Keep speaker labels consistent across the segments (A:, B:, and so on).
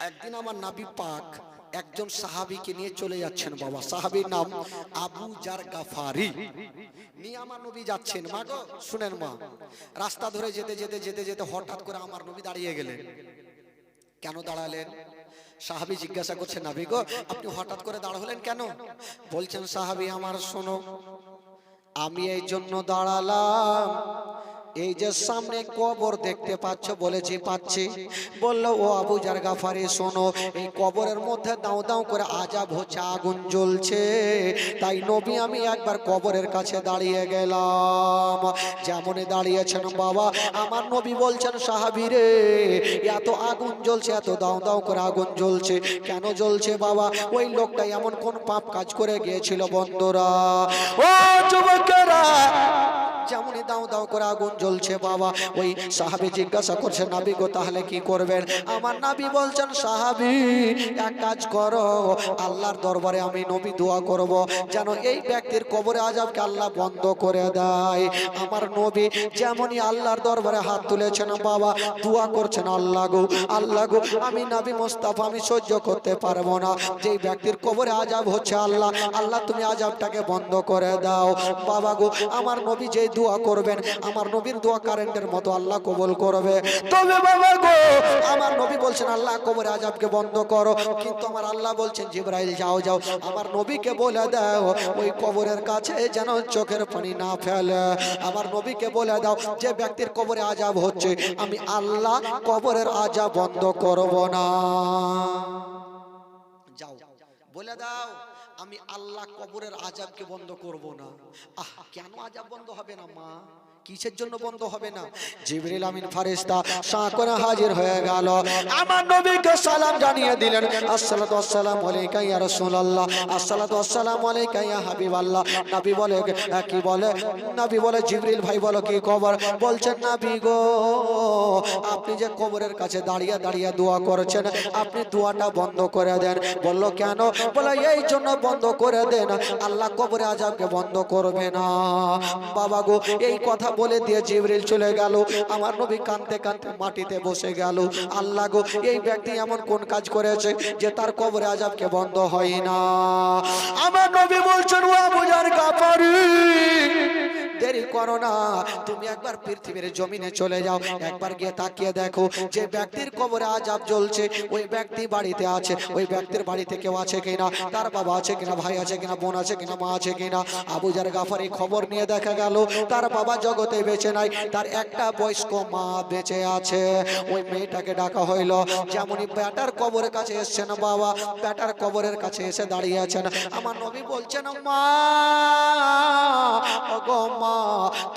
A: একদিন আমার নবী পাক একজন সাহাবীকে নিয়ে চলে যাচ্ছেন বাবা। সাহাবীর নাম আবু জার গাফারি। নিয়ে আমার নবী যাচ্ছেন। মা গো শুনেন মা, রাস্তা ধরে যেতে যেতে যেতে যেতে হঠাৎ করে আমার নবী দাঁড়িয়ে গেলেন। কেন দাঁড়ালেন? সাহাবী জিজ্ঞাসা করছেন, নবী গো আপনি হঠাৎ করে দাঁড় হলেন কেন? বলছেন সাহাবী আমার, শোনো, আমি এই জন্য দাঁড়ালাম, এই যে সামনে কবর দেখতে পাচ্ছ, বলেছি পাচ্ছি। বললো ও আবু জার গাফারি শোনো, এই কবরের মধ্যে দাও দাও করে আযাব হচ্ছে, আগুন জ্বলছে। তাই নবী আমি একবার কবরের কাছে দাঁড়িয়ে গেলাম। যেমনই দাঁড়িয়েছেন বাবা, আমার নবী বলছেন সাহাবী রে, এত আগুন জ্বলছে, এত দাও দাও করে আগুন জ্বলছে, কেন জ্বলছে বাবা? ওই লোকটা এমন কোন পাপ কাজ করে গিয়েছিল বন্ধুরা, ও যুবকেরা, যেমনই দাও দাও করে আগুন জ্বলছে বাবা। ওই সাহাবী জিজ্ঞাসা করছে, নবী গো তাহলে কি করবেন? আমার নবী বলছেন সাহাবী এক কাজ করো, আল্লাহর দরবারে আমি নবী দোয়া করব যেন এই ব্যক্তির কবরে আযাবকে আল্লাহ বন্ধ করে দেয়। আমার নবী যেমনই আল্লাহর দরবারে হাত তুলেছেন বাবা, দোয়া করছেন, আল্লাহ গো, আল্লাহ গো, আমি নবী মুস্তাফা আমি সহ্য করতে পারবো না, যেই ব্যক্তির কবরে আযাব হচ্ছে, আল্লাহ আল্লাহ তুমি আযাবটাকে বন্ধ করে দাও। বাবা গো, আমার নবী যে দোয়া করবেন, আমার নবীর দোয়া কারেন্টের মতো আল্লাহ কবুল করবে। তবে বাবা গো, আমার নবী বলছেন আল্লাহ কবরে আযাবকে বন্ধ করো, কিন্তু আমার আল্লাহ বলছেন জিবরাইল যাও যাও আমার নবীকে বলে দাও ওই কবরের কাছে যেন চোখের পানি না ফেলে। আমার নবীকে বলে দাও যে ব্যক্তির কবরে আযাব হচ্ছে, আমি আল্লাহ কবরের আযাব বন্ধ করব না। যাও বলে দাও আমি আল্লাহ কবরের আযাবকে বন্ধ করব না। আহ, কেন আযাব বন্ধ হবে না মা? কিসের জন্য বন্ধ হবে না? জিবরিল আমিন ফেরেশতা শাঁ করে হাজির হয়ে গেল, আমার নবীকে সালাম জানিয়ে দিলেন, আসসালাতু ওয়াসসালামু আলাইকা ইয়া রাসূলুল্লাহ, আসসালাতু ওয়াসসালামু আলাইকা ইয়া হাবিবাল্লাহ। নবী বলে কি বলে? নবী বলে জিবরিল ভাই বলো কি খবর? বলছেন নবী গো, আপনি যে কবরের কাছে দাঁড়িয়ে দাঁড়িয়ে দোয়া করছেন, আপনি দোয়াটা বন্ধ করে দেন। বলল কেন? বলে এই জন্য বন্ধ করে দেন, আল্লাহ কবরে আযাবকে বন্ধ করবে না। বাবা গো, এই কথা বলে দিয়ে জিবরিল চলে গেল। আমার নবী কাঁদতে কাঁদতে মাটিতে বসে গেল। আল্লাহ গো, এই ব্যক্তি এমন কোন কাজ করেছে যে তার কবরে আযাবকে বন্ধ হয় না? আমার নবী বলছেন ও আবু জার গাফারি, দেরি করো না, তুমি একবার পৃথিবীর জমিনে চলে যাও, একবার গিয়ে তাকিয়ে দেখো যে ব্যক্তির কবরে আযাব জ্বলছে ওই ব্যক্তি বাড়িতে আছে, ওই ব্যক্তির বাড়িতে কেউ আছে কিনা, তার বাবা আছে কিনা, ভাই আছে কিনা, বোন আছে কিনা, মা আছে কিনা। আবু জার গাফারি খবর নিয়ে দেখা গেল তার বাবা জগতে বেঁচে নাই, তার একটা বয়স্ক মা বেঁচে আছে। ওই মেয়েটাকে ডাকা হইল, যেমনই বেটার কবরের কাছে এসছেন বাবা, বেটার কবরের কাছে এসে দাঁড়িয়ে আছেন। আমার নবী বলছেন মা, ওগো মা,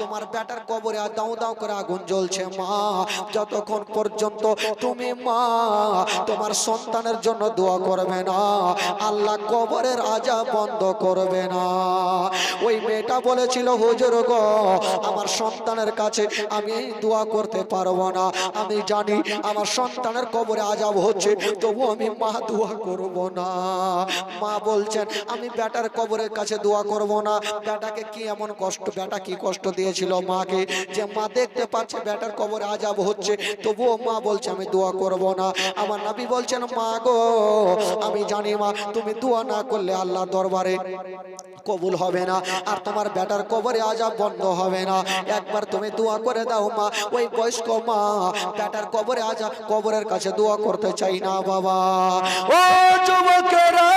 A: তোমার বেটার কবরে দাও দাও করে আগুন জ্বলছে মা, যতক্ষণ পর্যন্ত তুমি মা তোমার সন্তানের জন্য দোয়া করবে না, আল্লাহ কবরের আযাব বন্ধ করবে না। ওই মেয়েটা বলেছিল হুজুর গো, আমার সন্তানের কাছে আমি দোয়া করতে পারবো না, আমি জানি আমার সন্তানের কবরে আযাব হচ্ছে, তবু আমি মা দোয়া করব না। মা বলছেন আমি বেটার কবরের কাছে দোয়া করব না। বেটাকে কি এমন কষ্ট, বেটা কি কষ্ট দিয়েছিল মাকে, যে মা দেখতে পাচ্ছে বেটার কবরে আযাব হচ্ছে, তবুও মা বলছে আমি দোয়া করব না। আমার নবী বলছেন মা গো, আমি জানি মা তুমি দোয়া না করলে আল্লাহর দরবারে কবুল হবে না, আর তোমার বেটার কবরে আযাব বন্ধ হবে না, একবার তুমি দোয়া করে দাও মা। ওই বয়স্ক মা বেটার কবরে আযাব, কবরের কাছে দোয়া করতে চাই না বাবা। ও যুবকেরা,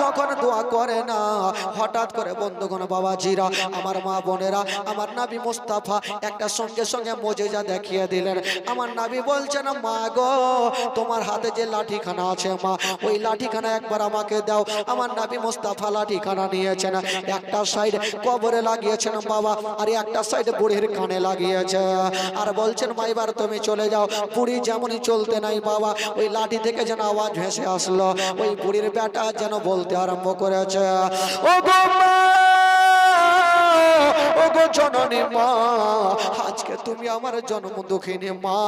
A: যখন দোয়া করে না, হঠাৎ করে বন্ধুগণ বাবাজিরা, আমার মা বোনেরা, আমার নবী মুস্তাফা একটা সঙ্গে সঙ্গে মুজিজা দেখিয়ে দিলেন। আমার নবী বলছেন মা গো, তোমার হাতে যে লাঠিখানা আছে মা, ওই লাঠিখানা একবার আমাকে দাও। আমার নবী মুস্তাফা লাঠিখানা নিয়েছেন, একটা সাইড কবরে লাগিয়েছেন বাবা, আর একটা সাইড বুড়ির কানে লাগিয়েছে, আর বলছেন মা এবার তুমি চলে যাও। বুড়ি যেমনই চলতে নাই বাবা, ওই লাঠি থেকে যেন আওয়াজ ভেসে আসলো, ওই বুড়ির বেটা যেন বলতে আরম্ভ করেছে, ও গো মা, ও গো জননী মা, আজকে তুমি আমার জন্ম দুঃখিনী মা,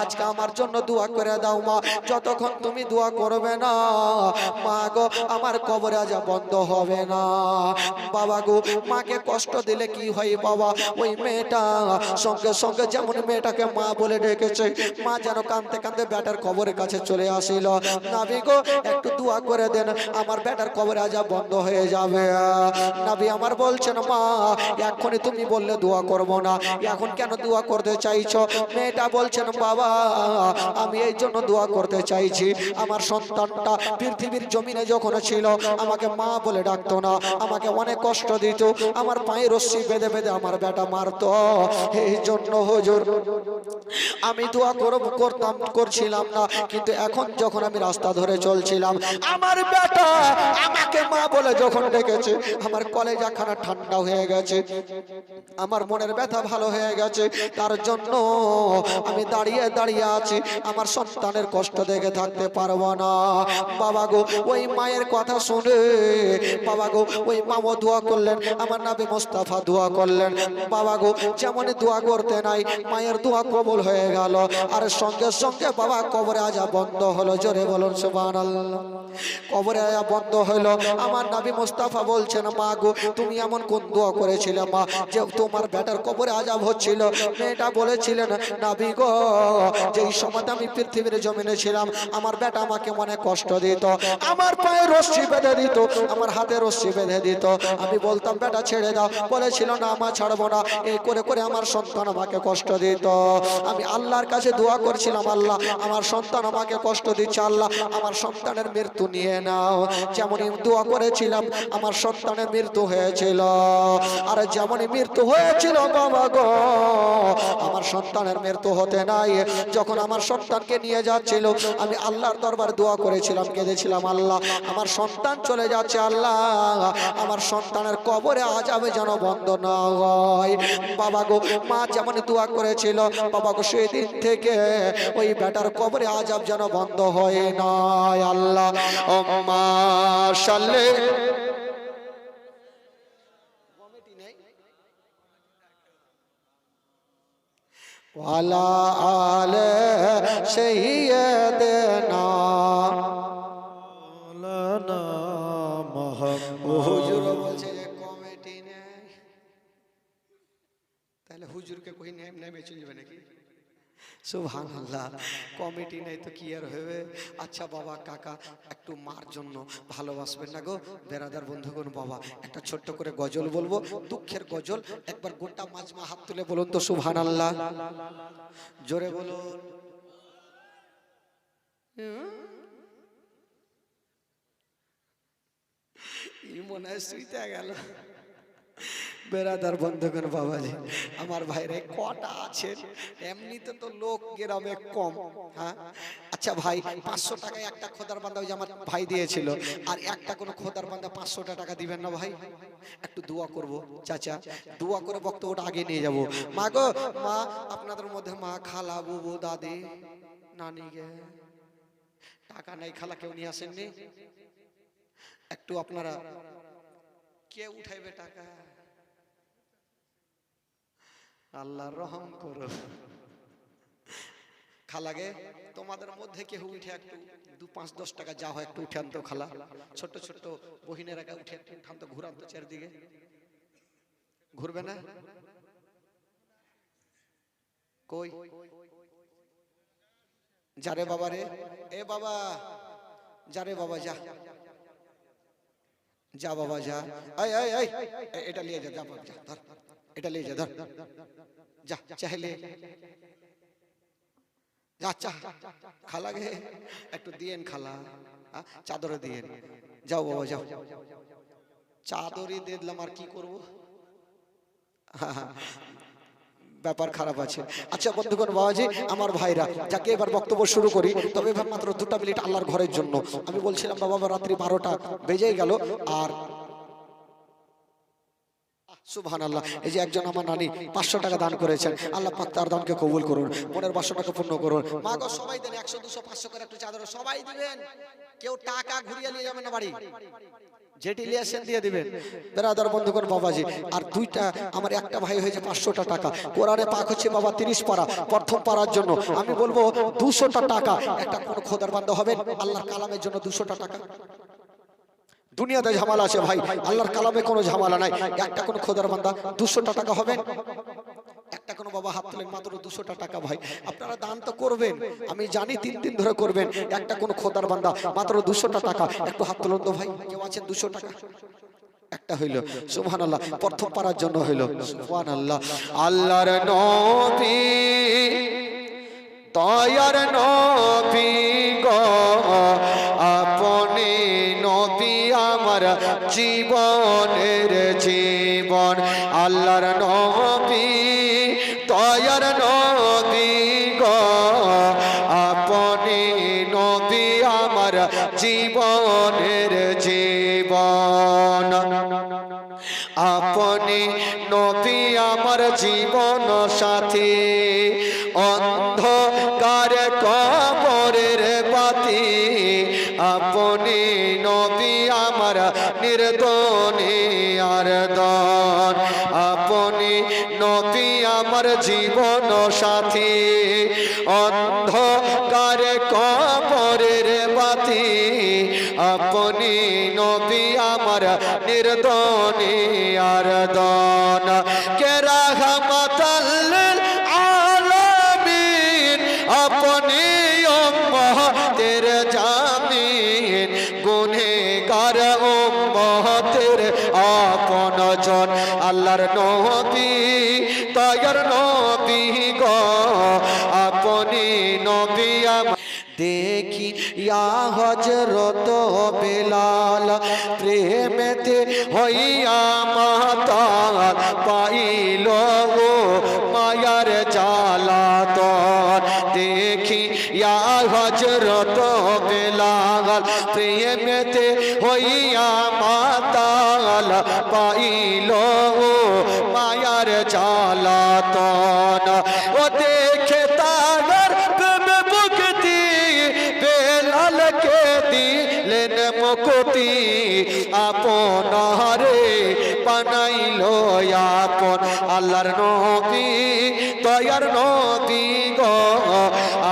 A: আজকে আমার জন্য দোয়া করে দাও মা। যতক্ষণ তুমি দোয়া করবে না মা গো, আমার কবরে আজাব বন্ধ হবে না। বাবা গো, মাকে কষ্ট দিলে কি হয় বাবা? ওই মেয়েটা সঙ্গে সঙ্গে যেমন মেয়েটাকে মা বলে ডেকেছে, মা যেন কাঁদতে কাঁদতে বেটার কবরের কাছে চলে আসিল। নাবি গো, একটু দোয়া করে দেন, আমার বেটার কবরে আজাব বন্ধ হয়ে যাবে। নাবি আমার বলছেন মা, এখনই তুমি বললে দোয়া করব না, এখন কেন দোয়া করতে চাইছো? মেয়েটা বলছেন বাবা, আমি এই জন্য দোয়া করতে চাইছি, আমার সন্তানটা পৃথিবীর জমিনে যখন ছিল আমাকে মা বলে ডাকতো না, আমাকে অনেক কষ্ট দিত, আমার পায়ে রশ্মি বেঁধে বেঁধে আমার বেটা মারতো। এই জন্য হুজুর আমি দোয়া করছিলাম না, কিন্তু এখন যখন আমি রাস্তা ধরে চলছিলাম আমার বেটা আমাকে মা বলে যখন ডেকেছে, আমার কলেজা খানা ঠান্ডা হয়ে গেছে, আমার মনের ব্যথা ভালো হয়ে গেছে। তার জন্য আমি দাঁড়িয়ে দাঁড়িয়ে আছি, আমার সন্তানের কষ্ট দেখে থাকতে পারবো না। বাবা গো, ওই মায়ের কথা শুনে বাবা গো, ওই মাও দোয়া করলেন, আমার নবী মুস্তাফা দোয়া করলেন। বাবা গো, যেমন দোয়া করতে নাই মায়ের দোয়া কবুল হয়ে গেল, আর সঙ্গে সঙ্গে বাবা কবরে আজাব বন্ধ হলো। জোরে বলুন সুবহানাল্লাহ। কবরে আজাব বন্ধ হলো। আমার নবী মুস্তাফা বলছেন মা গো, তুমি এমন কোন দোয়া করেছিলে মা যে তোমার বেটার কবরে আজাব হচ্ছিল? মেয়েটা বলেছিলেন নবী গো, যেই সময় আমি পৃথিবীর জমিনে ছিলাম আমার বেটা আমাকে মনে কষ্ট দিত, আমার পায়ে রশ্মি বেঁধে দিত, আমার হাতে রশ্মি বেঁধে দিত, আমি বলতাম বেটা ছেড়ে দাও, বলেছিল না মা ছাড়বো না, এই করে করে আমার সন্তান আমাকে কষ্ট দিত। আমি আল্লাহর কাছে দোয়া করছিলাম, আল্লাহ আমার সন্তান আমাকে কষ্ট দিচ্ছে, আল্লাহ আমার সন্তানের মৃত্যু নিয়ে নাও। যেমনই দোয়া করেছিলাম আমার সন্তানের মৃত্যু হয়েছিল, আর যেমনই মৃত্যু হয়েছিল বাবা গো, আমার সন্তানের মৃত্যু হতে নাই। যখন আমার সন্তানকে নিয়ে যাচ্ছিল আমি আল্লাহর দরবার দোয়া করেছিলাম, কেঁদেছিলাম, আল্লাহ আমার সন্তান চলে যাচ্ছে, আল্লাহ আমার সন্তানের কবরে আজাবে যেন বন্ধ না হয়। বাবা গো, মা যেমন দোয়া করেছিল বাবা গো, সেই দিন থেকে ওই বেটার কবরে আজাব যেন বন্ধ হয় না। আল্লাহ উম্মা সাল্লি ওয়ালা আলে সাইয়্যিদিনা মাওলানা মুহাম্মদ। হুজুর বলছে যে কমিটি নেই, তাহলে হুজুরকে কই নেমে চলে যাবে নাকি? সুবহানাল্লাহ, কমিটি নেই তো কি আর হবে। আচ্ছা বাবা কাকা, একটু মার জন্য ভালোবাসবেন না গো বেরাদার বন্ধুগণ? বাবা একটা ছোট্ট করে গজল বলবো, দুঃখের গজল, একবার গোটা মাজমা হাত তুলে বলুন তো সুবহানাল্লাহ, জোরে বলুন। মনে হয় শুইতে গেল। বেরাদার বন্ধুগণ বাবাজি আমার ভাইরে কটা আছেন? এমনিতে তো লোক গ্রামে কম, হ্যাঁ। আচ্ছা ভাই, 500 টাকায় একটা খোদার বান্দা ওই যে আমার ভাই দিয়েছিল, আর একটা কোনো খোদার বান্দা 500 টাকা দিবেন না ভাই? একটু দোয়া করব চাচা, দোয়া করে বক্তব্যটা আগে নিয়ে যাব। মা গো, মা আপনাদের মধ্যে মা, খালা, বুবু, দাদি, নানি গে টাকা নাই, খালা কেউ নিয়ে আসেননি? একটু আপনারা কে উঠাইবে টাকা? আল্লাহ রহম করো। খালাগে তোমাদের মধ্যে কেউ উঠে একটু 2, 5, 10 টাকা যা হয় একটু উঠান তো খালা, ছোট ছোট বহিনের একা উঠে একটু উঠান তো, ঘুরান তো চারদিকে। ঘুরবে না কই? যারে বাবা রে, এ বাবা যারে বাবা, যা যা বাবা যা, এটা নিয়ে যা, বাবা যা, ধর এটা নিয়ে যা, ধর যা, চাইলে যা, খালা গে একটু দিয়েন খালা, চাদরে দিয়েন, যাও বাবা যাও। চাদরই দিয়ে দিলাম, আর কি করবো, ব্যাপার খারাপ আছে। আচ্ছা বন্ধুগণ বাবাজি আমার ভাইরা, যাকে এবার বক্তব্য শুরু করি, তবে এবার মাত্র 2টা মিনিট আল্লাহর ঘরের জন্য। আমি বলছিলাম বাবা রাত্রি 12টা বেজেই গেল, আর সুবহানাল্লাহ। এই যে একজন আমার নানি 500 টাকা দান করেছেন, আল্লাহ পাক তার দানকে কবুল করুন, মনের বাসনাকে পূর্ণ করুন। মা গো সবাই দেন 100 200 500 করে একটু চাদর সবাই দিবেন, কেউ টাকা ঘুরিয়ে নিয়ে যাবেন না বাড়ি, যেটি লিয়েছেন দিয়ে দিবেন। বেরাদার বন্ধুগণ বাবাজি, আর দুইটা আমার একটা ভাই হয়েছে 500টা টাকা, কোরআনে পাক হচ্ছে বাবা 30 পারা, প্রথম পারার জন্য আমি বলবো 200টা টাকা। একটা কোন খোদার বান্দা হবেন আল্লাহর কালামের জন্য 200টা টাকা? দুনিয়াতে ঝামেলা আছে ভাই, আল্লাহর কালামে কোনো ঝামেলা নাই। একটা কোন খোদার বান্দা 200টা টাকা হবেন? একটা কোন বাবা হাত তুলেন, মাত্র 200টা টাকা। ভাই আপনারা দান তো করবেন, আমি জানি 3 দিন ধরে করবেন। একটা কোন খোদার বান্দা মাত্র 200টা টাকা, একটু হাত তুলুন তো ভাই, কেউ আছেন 200 টাকা? একটা হইল, সুবহানাল্লাহ, প্রথম পারার জন্য হইল, সুবহানাল্লাহ। আল্লাহর নবী দয়ার নবী গো, আপনি নবী আমার জীবনের জীবন। আল্লাহর নবী দয়ার নবী গো, আপনি নবী আমার জীবনের জীবন। আপনি নবী আমার জীবন সাথী, অন্ধকার কবরের বাতি। আপনি নবী আমার নির্দনী আর দন। আপনি নবী আমার জীবন সাথী, অন্ধকার কবরের বাতি। আপনি নবী আমার নির্দনী আর দন। কে রাহমাতাল লিল আলামিন, আপনি উম্মতের জামিন। গুনেহগার উম্মতের আপনজন। আল্লাহর নবী দয়ার নবী গো, আপনি নবী আমার। দেখি ইয়া হযরত বেলাল, প্রেমেতে হইয়া মাতাল। পাইল ও মায়ার জালাতন। দেখি ইয়া হযরত বেলাল, প্রেমেতে হইয়া মাতাল। পাইল ও মায়ার জালাতন। ও দেখে তার প্রেমে মুক্তি, বেলালকে দিলেন মুক্তি। আপনারে বানাইল আপন। আল্লাহর নবী দয়ার নবী গো,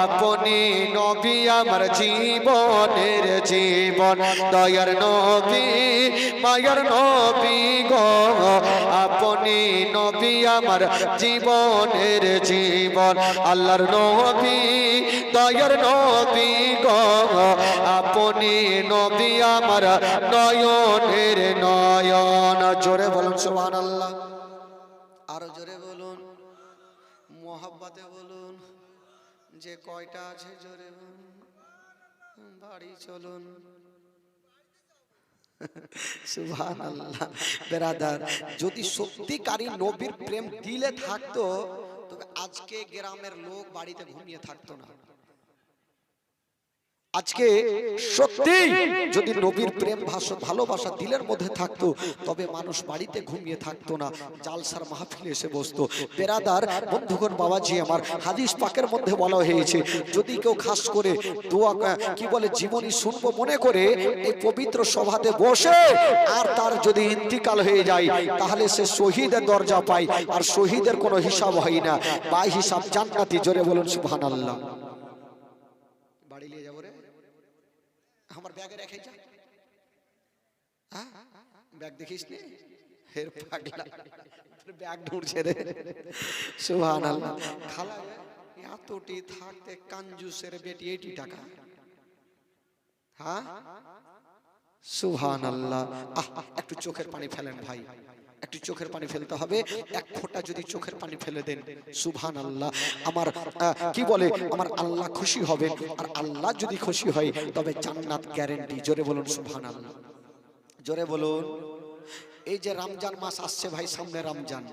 A: আপনি নবী আমার জীবনের জীবন। দয়ার নবী মায়ার নবী গো, আপনি নবী আমার জীবনের জীবন। আল্লাহর নবী দয়ার নবী গো, আপনি নবী আমার নয়নের নয়ন। জোরে বলুন সুবহানাল্লাহ, আরো জোরে বলুন, মোহাব্বতে বলুন, যে কয়টা আছে জোরে বলুন, বাড়ি চলুন। সুবহানাল্লাহ। বেরাদার, যদি সত্যিকারী নবীর প্রেম দিলে থাকতো, তবে আজকে গ্রামের লোক বাড়িতে ঘুমিয়ে থাকতো না। আজকে সত্যি যদি নবীর প্রেম ভালোবাসা দিলের মধ্যে থাকতো, তবে মানুষ বাড়িতে ঘুমিয়ে থাকতো না, জালসার মাহফিলে এসে বসতো। বেরাদার বন্ধুগণ বাবাজি আমার, হাদিস পাকের মধ্যে বলা হয়েছে, যদি কেউ খাস করে দোয়া কি বলে জীবনী শুনবো মনে করে এই পবিত্র সভাতে বসে, আর তার যদি ইন্তিকাল হয়ে যায়, তাহলে সে শহীদের দরজা পায়, আর শহীদের কোনো হিসাব হয় না, বাই হিসাব জান্নাতি। জোরে বলুন সুবহানাল্লাহ। বাড়ি নিয়ে যাবো রে, আমার ব্যাগে রেখে যা। ব্যাগ দেখিস নি, হের পাগলা ব্যাগ ঢুঁড়ছে রে। সুবহানাল্লাহ। খালা এতটি থাকতে কাঞ্জুসের বেটি 80 টাকা। হ্যাঁ সুবহানাল্লাহ। একটু চোখের পানি ফেলেন ভাই, একটু চোখের পানি ফেলতে হবে। এক ফোঁটা যদি চোখের পানি ফেলে দেন, সুবহানাল্লাহ, আমার কি বলে আমার আল্লাহ খুশি হবে। আর আল্লাহ যদি খুশি হয়, তবে জান্নাত গ্যারান্টি। জোরে বলুন সুবহানাল্লাহ, জোরে বলুন। এই যে রমজান মাস আসছে ভাই, সামনে রমজান।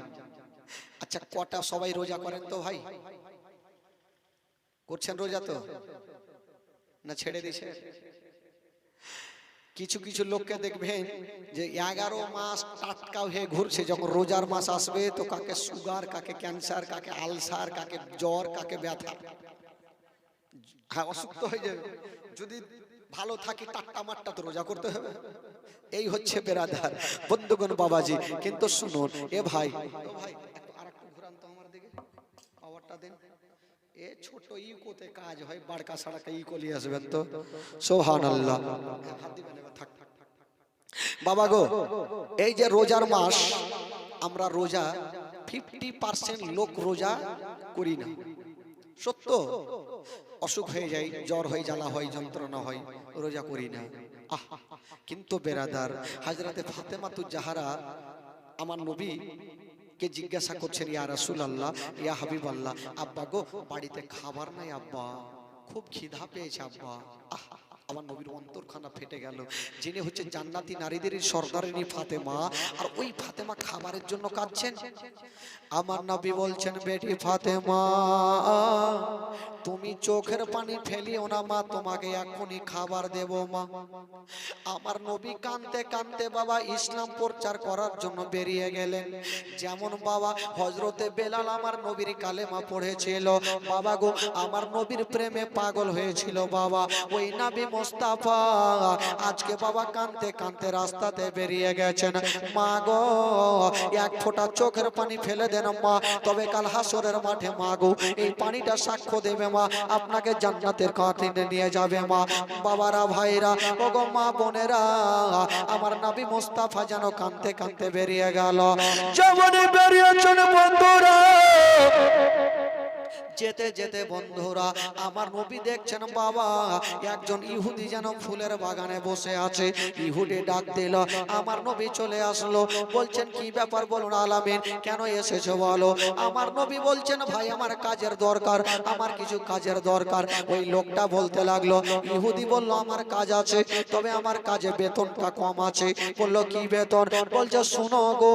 A: আচ্ছা কটা সবাই রোজা করেন তো ভাই? করছেন রোজা তো, না ছেড়ে দিছে? কিছু কিছু লোককে দেখবেন যে 11 মাস টাটকা হয়ে ঘুরছে, যখন রোজার মাস আসবে তো কাকে সুগার, কাকে ক্যান্সার, কাকে আলসার, কাকে জ্বর, কাকে ব্যথা, হ্যাঁ অসুস্থ হয়ে যাবে। যদি ভালো থাকি টাটকা মাট্টা তো রোজা করতে হবে। এই হচ্ছে বেরাদার বন্ধুগণ বাবাজি। কিন্তু শুনুন এ ভাই, ও ভাই একটু আরেকটু ঘুরান তো আমার দিকে, পাওয়ারটা দেন। এ ছোট ইকোতে কাজ হয়, বাড়কা সাড়াকে ইকো নিয়ে আসবেন তো। সুবহানাল্লাহ। হাত দিবেন এবার, থাক থাক থাক। বাবা গো, এই যে রোজার মাস, আমরা রোজা 50% লোক রোজা করি না। সত্য, অসুখ হয়ে যায়, জ্বর হয়, জ্বালা হয়, যন্ত্রণা হয়, রোজা করি না। আহ, কিন্তু বেরাদার হযরতে ফাতেমাতুজ জাহরা আমার নবী কে জিজ্ঞাসা করছেন, ইয়া রাসূলুল্লাহ, ইয়া হাবিবাল্লাহ, আব্বা গো বাড়িতে খাবার নাই আব্বা, খুব খিদা পেয়েছে আব্বা। আহ, আমার নবীর অন্তরখানা ফেটে গেল। যিনি হচ্ছে জান্নাতি নারীদের সর্দারিনী ফাতেমা, আর ওই ফাতেমা খাবারের জন্য কাঁদছেন। আমার নবী বলছেন, বেটি ফাতেমা তুমি চোখের পানি ফেলিও না মা, তোমাকে এখনই খাবার দেব মা। আমার নবী কাঁদতে কাঁদতে বাবা ইসলাম প্রচার করার জন্য বেরিয়ে গেলেন। যেমন বাবা হযরতে বেলাল আমার নবীর কালেমা পড়েছিল, বাবা গো আমার নবীর প্রেমে পাগল হয়েছিল বাবা। ওই নবী মুস্তাফা আজকে বাবা কাঁদতে কাঁদতে রাস্তাতে বেরিয়ে গেছেন। মা গো এক ফোঁটা চোখের পানি ফেলে দেন মা, তবে কাল হাসরের মাঠে মা গো এই পানিটা সাক্ষ্য দেবে মা, আপনাকে জান্নাতের কাঁটিনে নিয়ে যাবে মা। বাবারা ভাইরা ও গো মা বোনেরা, আমার নবী মুস্তাফা যেন কাঁদতে কাঁদতে বেরিয়ে গেল। যেমনই বেরিয়েছেন বন্ধুরা, যেতে যেতে বন্ধুরা আমার নবী দেখছেন বাবা একজন ইহুদি যেন ফুলের বাগানে বসে আছে। ইহুদি ডাক দিল, আমার নবী চলে আসলো। বলছেন কি ব্যাপার বলুন আলামিন, কেন এসেছো বলো। আমার নবী বলছেন, ভাই আমার কাজের দরকার, আমার কিছু কাজের দরকার। ওই লোকটা বলতে লাগলো, ইহুদি বলল আমার কাজ আছে, তবে আমার কাজে বেতনটা কম আছে। বলল কি বেতন, বলছে শুনো গো।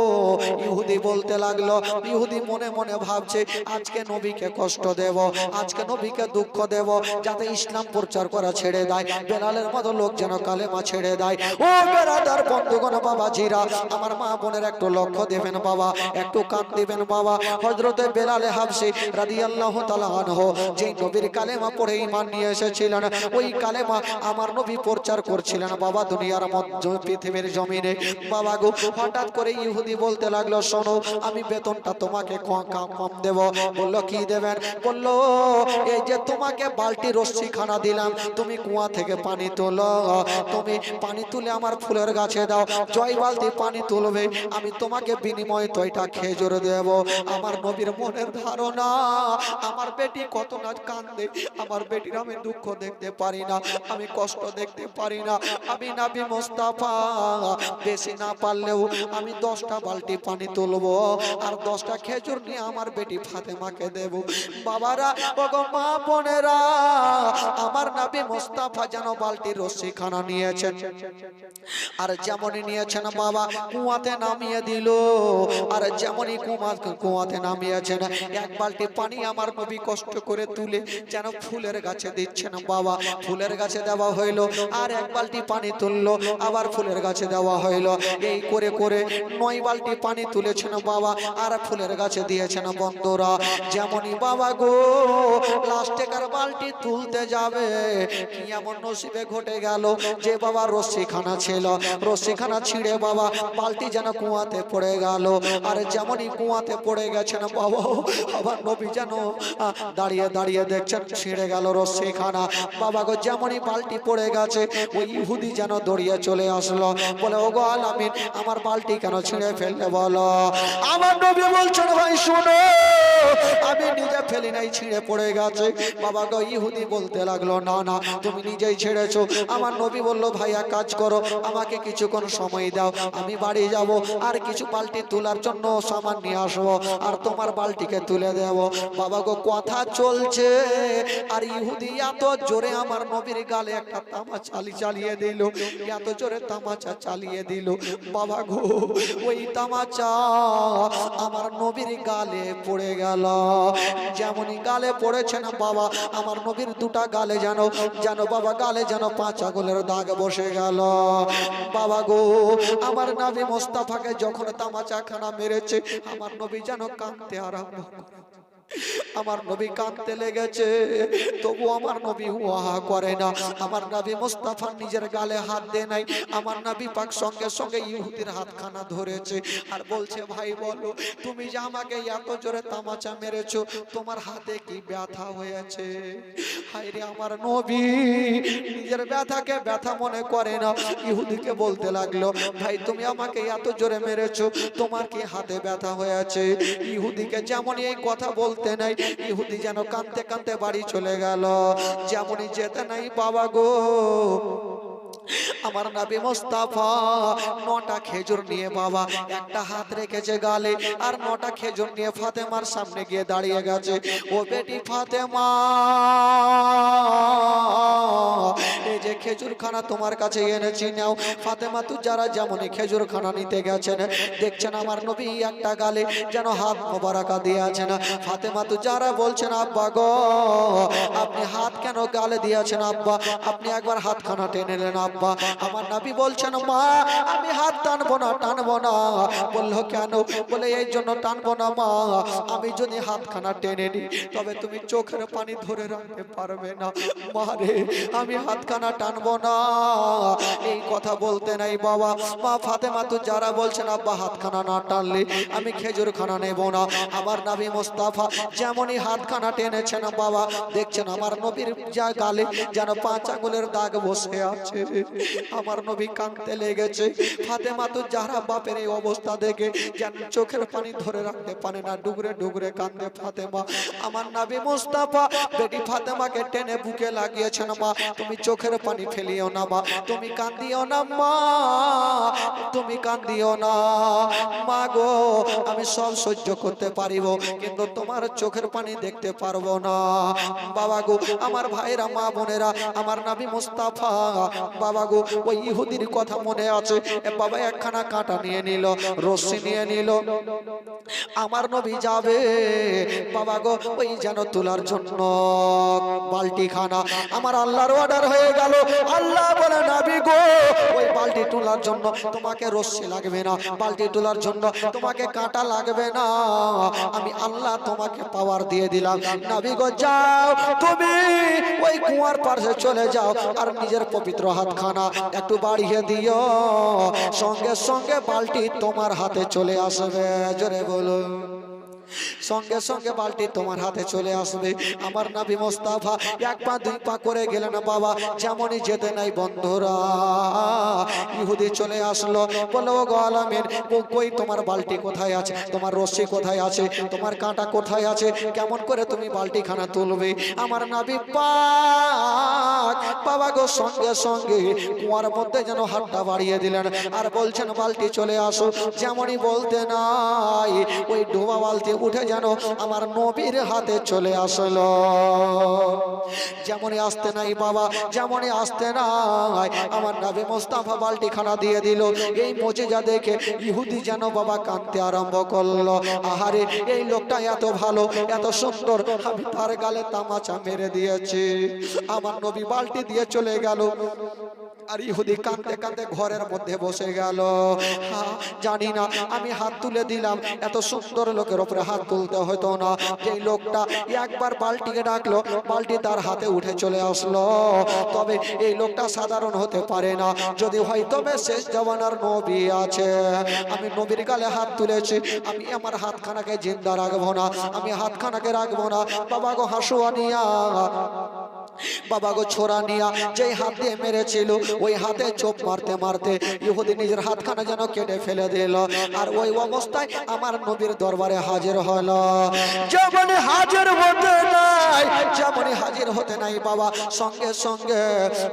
A: ইহুদি বলতে লাগলো, ইহুদি মনে মনে ভাবছে আজকে নবীকে কষ্ট দেব, আজকে নবীকে দুঃখ দেব, যাতে ইসলাম প্রচার করা ছেড়ে দেয়, বেলালের মতো লোক যেন কালেমা ছেড়ে দেয়। ও বেরাদার বন্ধুগণ বাবাজিরা, আমার মা বোনের একটু লক্ষ্য দেবেন বাবা, একটু কান দিবেন বাবা। হযরতে বেলালে হাবশী রাদিয়াল্লাহু তাআলা আনহু যে নবীর কালেমা পড়ে ঈমান নিয়ে এসেছিলেন, ওই কালেমা আমার নবী প্রচার করছিলেন বাবা দুনিয়ার মধ্যে, পৃথিবীর জমিনে। বাবা গো হঠাৎ করে ইহুদি বলতে লাগলো, শোনো আমি বেতনটা তোমাকে কম দেব। বলল কি দেবেন, বলল এই যে তোমাকে বালতি রশ্মি খানা দিলাম, তুমি কুয়া থেকে পানি তোলো, তুমি পানি তুলে আমার ফুলের গাছে দাও, জয় বালতি পানি তুলবে, আমি তোমাকে বিনিময়ে তয়টা খেজুর দেব। আমার নবীর মনের ধারণা, আমার বেটি কত না কান্দে, আমার বেটির আমি দুঃখ দেখতে পারি না, আমি কষ্ট দেখতে পারি না, আমি নবী মুস্তাফা বেশি না পারলেও আমি 10টা বালতি পানি তুলবো, আর 10টা খেজুর নিয়ে আমার বেটি ফাতেমাকে দেব। বাবারা ওগো মা বোনেরা, আমার নবী মুস্তাফা যেন বালতির রশ্মি খানা নিয়েছেন, আর যেমনই নিয়েছেন বাবা কুয়াতে নামিয়ে দিল। আর যেমনই কুয়াতে নামিয়েছেন, এক বালতি পানি আমার নবী কষ্ট করে তুলে যেন ফুলের গাছে দিচ্ছেন বাবা। ফুলের গাছে দেওয়া হইল, আর এক বালতি পানি তুললো, আবার ফুলের গাছে দেওয়া হইল। এই করে করে 9 বালতি পানি তুলেছেন বাবা, আর ফুলের গাছে দিয়েছেন বন্ধুরা। যেমনই বাবা গো লাস্টে কার বালতি তুলতে যাবে, কি এমন নসিবে ঘটে গেল যে বাবা রশ্মিখানা ছিল, রশ্মিখানা ছিঁড়ে বাবা বালতি যেন কুয়াতে পড়ে গেল। আর যেমনই কুয়াতে পড়ে গেছেন বাবা, আবার নবী যেন দাঁড়িয়ে দাঁড়িয়ে দেখছেন ছিঁড়ে গেল রশ্মিখানা। বাবা গো যেমনই বালতি পড়ে গেছে, ওই ইহুদি যেন দৌড়িয়ে চলে আসলো, বলে ওগো আলামিন আমার বালতি কেন ছিঁড়ে ফেললে বলো। আমার নবী বলছেন, ভাই শুনো আমি নিজে ফেলি নাই, ছিঁড়ে পড়ে গেছে। বাবা গো ইহুদি বলতে লাগলো, না না তুমি নিজেই ছেড়েছো। আমার নবী বলল, ভাই এক কাজ করো, আমাকে কিছুক্ষণ সময় দাও, আমি বাড়ি যাব, আর কিছু বালতি তোলার জন্য সামান নিয়ে আসবো, আর তোমার বালতিকে তুলে দেব। বাবা গো কথা চলছে, আর ইহুদি এত জোরে আমার নবীর গালে একটা তামাচা চালিয়ে দিল, এত জোরে তামাচা চালিয়ে দিল বাবা গো, ওই তামাচা আমার নবীর গালে পড়ে গেল। যেমন যেমনই গালে পড়েছেন বাবা, আমার নবীর দুটা গালে যেন যেন বাবা গালে যেন 5 আঙ্গুলের দাগ বসে গেল। বাবা গো, আমার নবী মোস্তাফাকে যখন তামাচাখানা মেরেছে, আমার নবী যেন কাঁদতে আরম্ভ করে। আমার নবী কাঁদতে লেগেছে, তবু আমার নবী ওয়াহা করে না। আমার নবী মুস্তাফা নিজের গালে হাত দেয় নাই, আমার নবী পাক সঙ্গে সঙ্গে ইহুদির হাতখানা ধরেছে আর বলছে, ভাই বলো, তুমি যে আমাকে এত জোরে তামাচা মেরেছো, তোমার হাতে কি ব্যথা হয়েছে? হায় রে, আমার নবী নিজের ব্যথাকে ব্যথা মনে করে না, ইহুদিকে বলতে লাগলো, ভাই তুমি আমাকে এত জোরে মেরেছো, তোমার কি হাতে ব্যথা হয়েছে? ইহুদিকে যেমন এই কথা বলতে নাই, ইহুদি যেন কাঁদতে কাঁদতে বাড়ি চলে গেল। যেমনই যেতে নাই বাবা গো, আমার নবী মুস্তাফা 9টা খেজুর নিয়ে বাবা একটা হাত রেখেছে গালে, আর 9টা খেজুর নিয়ে ফাতেমার সামনে গিয়ে দাঁড়িয়ে গেছে। ও বেটি ফাতেমা, এই যে খেজুরখানা তোমার কাছে এনেছি, নাও। ফাতেমা তু যারা যেমনই খেজুরখানা নিতে গেছেন, দেখছেন আমার নবী একটা গালে যেন হাত মোবারকা দিয়ে আছেন। ফাতেমা তু যারা বলছেন, আব্বা গো, আপনি হাত কেন গালে দিয়েছেন আব্বা? আপনি একবার হাতখানা টেনে নেন আব্বা। আমার নবী বলছেন, মা আমি হাত টানবো না, টানবো না। বললো কেন? বলে এই জন্য টানবো না মা, আমি যদি হাতখানা টেনে নি তবে তুমি চোখের পানি ধরে রাখতে পারবে না। মা রে, আমি হাতখানা টানবো না। এই কথা বলতে নাই বাবা, মা ফাতেমা তু যারা বলছেন, আব্বা হাতখানা না টানলে আমি খেজুরখানা নেব না। আমার নবী মুস্তাফা যেমনই হাতখানা টেনেছেন বাবা, দেখছেন আমার নবীর যা গালে যেন 5 আঙ্গুলের দাগ বসে আছে। আমার নবী কাঁদতে লেগেছে। ফাতেমা তু যারা বাপের এই অবস্থা দেখে যেন চোখের পানি ধরে রাখতে পারে না, ডুগরে ডুগরে কাঁদে ফাতেমা। আমার নবী মুস্তাফা বেটি ফাতেমাকে টেনে বুকে লাগিয়েছেন, মা তুমি চোখের পানি ফেলিও না মা, তুমি কাঁদিও না মা, তুমি কাঁদিও না মা গো, আমি সব সহ্য করতে পারিব, কিন্তু তোমার চোখের পানি দেখতে পারবো না। বাবা গো, আমার ভাইরা মা বোনেরা, আমার নবী মুস্তাফা বাবা গো, ওই ইহুদির কথা মনে আছে। বাবা একখানা কাঁটা নিয়ে নিল, রশ্মি নিয়ে নিল, আমার নবী যাবে বাবা গো ওই যেন তোলার জন্য বালতি খানা। আমার আল্লাহর অর্ডার হয়ে গেল, আল্লাহ বলে, নবী গো, ওই বালতি তোলার জন্য তোমাকে রশ্মি লাগবে না, বালতি তোলার জন্য তোমাকে কাঁটা লাগবে না, আমি আল্লাহ তোমাকে পাওয়ার দিয়ে দিলাম। নবী গো যাও, তুমি ওই কুয়ার পাশে চলে যাও, আর নিজের পবিত্র হাতখানা একটু বাড়িয়ে দিও, সঙ্গে সঙ্গে বালতি তোমার হাতে চলে আসবে। জোরে বলো, সঙ্গে সঙ্গে বালতি তোমার হাতে চলে আসবে। আমার নবী মুস্তাফা 1 পা 2 পা করে গেলেন বাবা, যেমনই যেতে নাই বন্ধুরা, ইহুদি চলে আসলো, বলে, ও গো আলামিন, কই তোমার বালতি কোথায় আছে, তোমার রশ্মি কোথায় আছে, তোমার কাঁটা কোথায় আছে, কেমন করে তুমি বালতি খানা তুলবে? আমার নবী পাক বাবা গো সঙ্গে সঙ্গে কুয়ার মধ্যে যেন হাতটা বাড়িয়ে দিলেন, আর বলছেন, বালতি চলে আসো। যেমনই বলতে নাই, ওই ডোবা বালতি উঠে যেন আমার নবীর হাতে চলে আসলো। যেমনই আসতে নাই বাবা, যেমনই আসতে নাই, আমার নবী মুস্তাফা বালতি খানা দিয়ে দিল। এই মুজিজা দেখে ইহুদি যেন বাবা কাঁদতে আরম্ভ করলো, আহারে এই লোকটা এত ভালো, এত সুন্দর, আমি তার গালে তামাচা মেরে দিয়েছি। আমার নবী বালতি দিয়ে চলে গেল, আর ইহুদি কাঁদতে কাঁদতে ঘরের মধ্যে বসে গেল। জানি না, আমি হাত তুলে দিলাম, এত সুন্দর লোকের উপরে হাত তুলতে হতো না। যেই লোকটা একবার বালতিকে ডাকলো, বালতি তার হাতে উঠে চলে আসলো। তবে এই লোকটা সাধারণ হতে পারে না, যদি হয়তো শেষ জমানার নবী আছে। আমি নবীর গালে হাত তুলেছি, আমি আমার হাতখানাকে জিন্দা রাখবো না, আমি হাতখানাকে রাখবো না। বাবা গো হাসুয়া নিয়া, বাবা গো ছোরা নিয়া যেই হাত দিয়ে মেরেছিল, ওই হাতে চোপ মারতে মারতে ইহুদি নিজের হাতখানা যেন কেটে ফেলে দিল, আর ওই অবস্থায় আমার নবীর দরবারে হাজির হলো। যেমন হাজির হতে নাই, যেমন হাজির হতে নাই বাবা, সঙ্গে সঙ্গে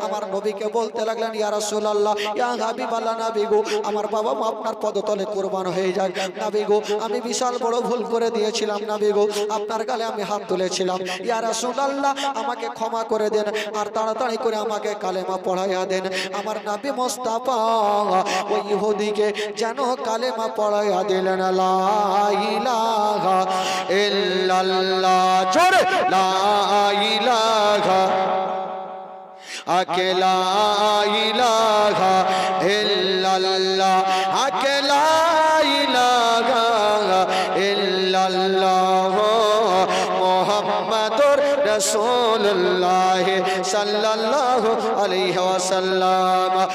A: আমার নবীকে বলতে লাগলেন, ইয়া রাসূলুল্লাহ, ইয়া হাবিবাল্লাহ, নবী গো, আমার বাবা মা আপনার পদতলে কুরবান হয়ে যায়। নবী গো, আমি বিশাল বড় ভুল করে দিয়েছিলাম নবী গো, আপনার গালে আমি হাত তুলেছিলাম। ইয়া রাসূলুল্লাহ, আমাকে ক্ষমা করে দেন, আর তাড়াতাড়ি করে আমাকে কালেমা পড়াইয়া দেন। আমার নবী মুস্তাফা ওই ইহুদিকে যেন কালেমা পড়াইয়া দিলেন, লা ইলাহা ইল্লাল্লাহ, জোরে লা ইলাহা আকেলা ইলাহা ইল্লাল্লাহ আকেলা ইলাহা ইল্লাল্লাহ মুহাম্মাদুর রাসূলুল্লাহ সাল্লাল্লাহু আলাইহি ওয়াসাল্লাম।